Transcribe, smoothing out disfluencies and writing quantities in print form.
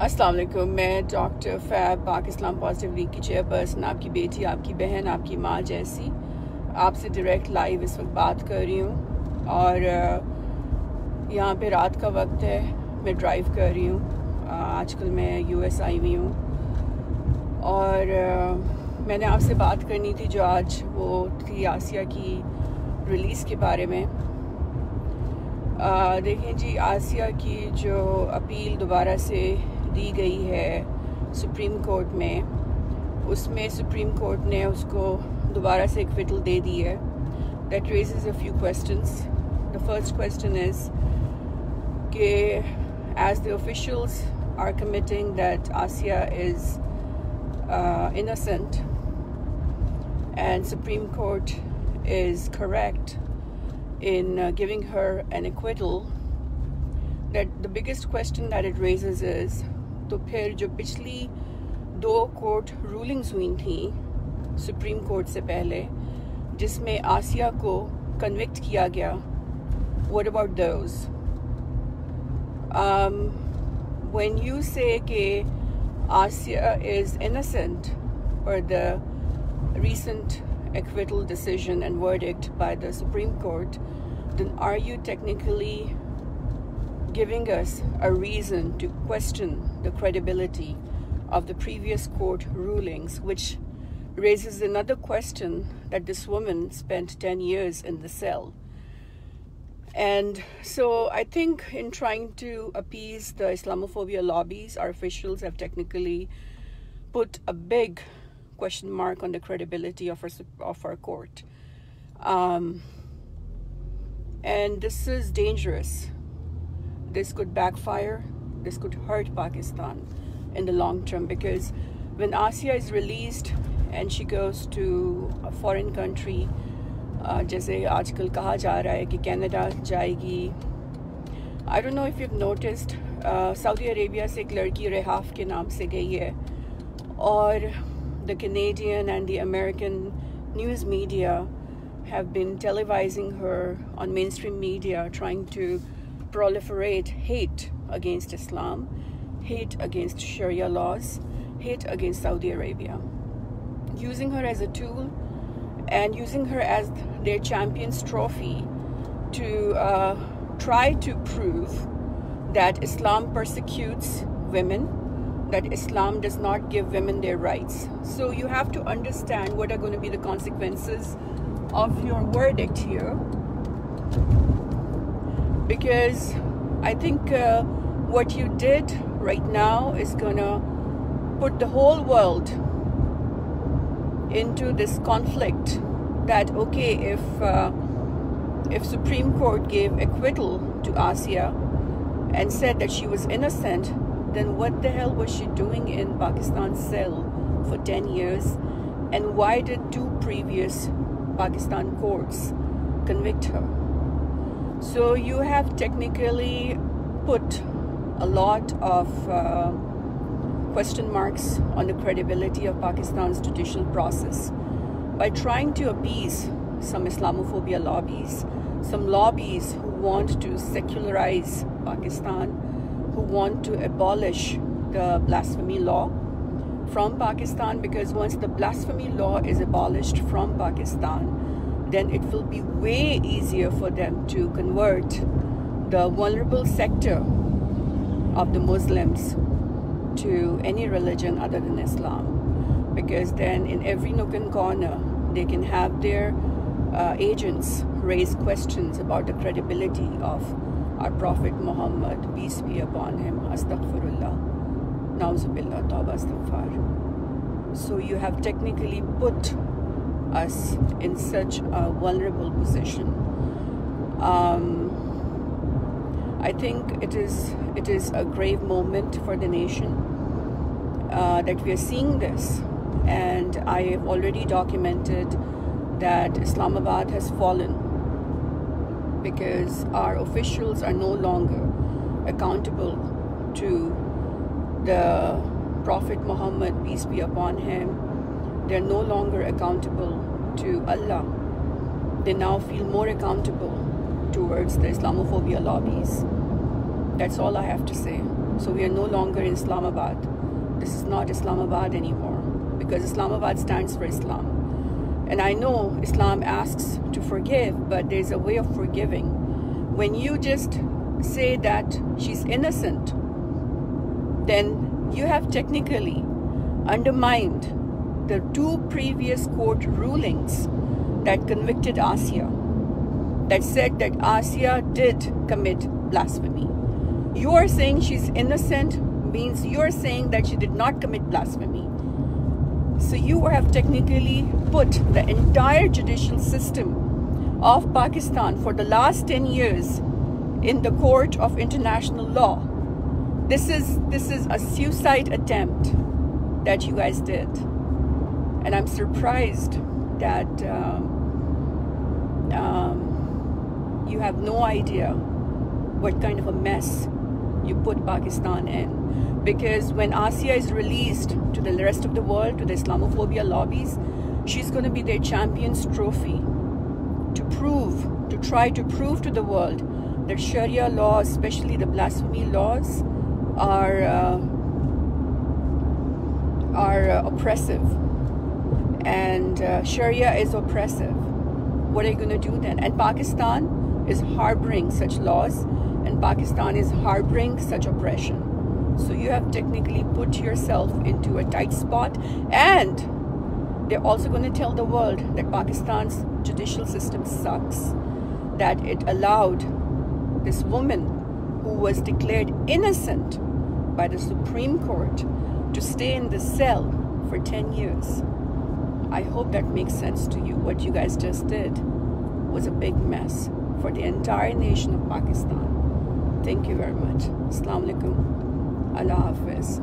अस्सलाम वालेकुम। मैं डॉक्टर फैब पाक इस्लाम पॉजिटिव लीग की चेयरपर्सन, आपकी बेटी, आपकी बहन, आपकी माँ जैसी आपसे डायरेक्ट लाइव इस वक्त बात कर रही हूँ। और यहाँ पे रात का वक्त है, मैं ड्राइव कर रही हूँ। आजकल मैं यूएस आई हुई हूँ और मैंने आपसे बात करनी थी जो आज वो थी आसिया की रिलीज़ के बारे में। देखें जी, आसिया की जो अपील दोबारा से दी गई है सुप्रीम कोर्ट में, उसमें सुप्रीम कोर्ट ने उसको दोबारा से एक्विटल दे दी है। That raises a few questions. The first question is कि as the officials are committing that Asia is innocent and Supreme Court is correct in giving her an acquittal, that the biggest question that it raises is तो फिर जो पिछली 2 court rulings हुई थी supreme court से पहले जिसमें आसिया को कन्विक्ट किया गया, what about those? When you say कि Asia is innocent for the recent acquittal decision and verdict by the Supreme Court, then are you technically giving us a reason to question the credibility of the previous court rulings, which raises another question that this woman spent 10 years in the cell. And so I think in trying to appease the Islamophobia lobbies, our officials have technically put a big question mark on the credibility of our court. And this is dangerous. This could backfire. This could hurt Pakistan in the long term, because when Asia is released and she goes to a foreign country, जैसे आजकल कहा जा रहा है कि Canada जाएगी। I don't know if you've noticed, Saudi Arabia से एक लड़की रेहाफ के नाम से गई है और the Canadian and the American news media have been televising her on mainstream media, trying to proliferate hate against Islam, hate against Sharia laws, hate against Saudi Arabia, using her as a tool and using her as their Champions Trophy to try to prove that Islam persecutes women, that Islam does not give women their rights. So you have to understand what are going to be the consequences of your verdict here, because I think what you did right now is going to put the whole world into this conflict that, okay, if Supreme Court gave acquittal to Asia and said that she was innocent, then what the hell was she doing in Pakistan's cell for 10 years? And why did 2 previous Pakistan courts convict her? So you have technically put a lot of question marks on the credibility of Pakistan's judicial process by trying to appease some Islamophobia lobbies, some lobbies who want to secularize Pakistan, who want to abolish the blasphemy law from Pakistan, because once the blasphemy law is abolished from Pakistan, then it will be way easier for them to convert the vulnerable sector of the Muslims to any religion other than Islam, because then in every nook and corner they can have their agents raise questions about the credibility of our Prophet Muhammad, peace be upon him. Astaghfirullah, Nauzubillah, Tawbah, Astaghfar. So you have technically put us in such a vulnerable position. I think it is a grave moment for the nation that we are seeing this, and I have already documented that Islamabad has fallen because our officials are no longer accountable to the Prophet Muhammad, peace be upon him. They're no longer accountable to Allah. They now feel more accountable towards the Islamophobia lobbies. That's all I have to say. So we are no longer in Islamabad. This is not Islamabad anymore, because Islamabad stands for Islam. And I know Islam asks to forgive, but there's a way of forgiving. When you just say that she's innocent, then you have technically undermined the 2 previous court rulings that convicted Asiya, that said that Asiya did commit blasphemy. You are saying she's innocent means you're saying that she did not commit blasphemy. So you have technically put the entire judicial system of Pakistan for the last 10 years in the court of international law. This is a suicide attempt that you guys did. And I'm surprised that you have no idea what kind of a mess you put Pakistan in. Because when Asiya is released to the rest of the world, to the Islamophobia lobbies, she's going to be their champion's trophy to try to prove to the world that Sharia laws, especially the blasphemy laws, are oppressive, and Sharia is oppressive. What are you going to do then? And Pakistan is harboring such laws, and Pakistan is harboring such oppression. So you have technically put yourself into a tight spot, and they're also going to tell the world that Pakistan's judicial system sucks, that it allowed this woman who was declared innocent by the Supreme Court to stay in the cell for 10 years. I hope that makes sense to you. What you guys just did was a big mess for the entire nation of Pakistan. Thank you very much. Assalamu alaikum. Allah Hafiz.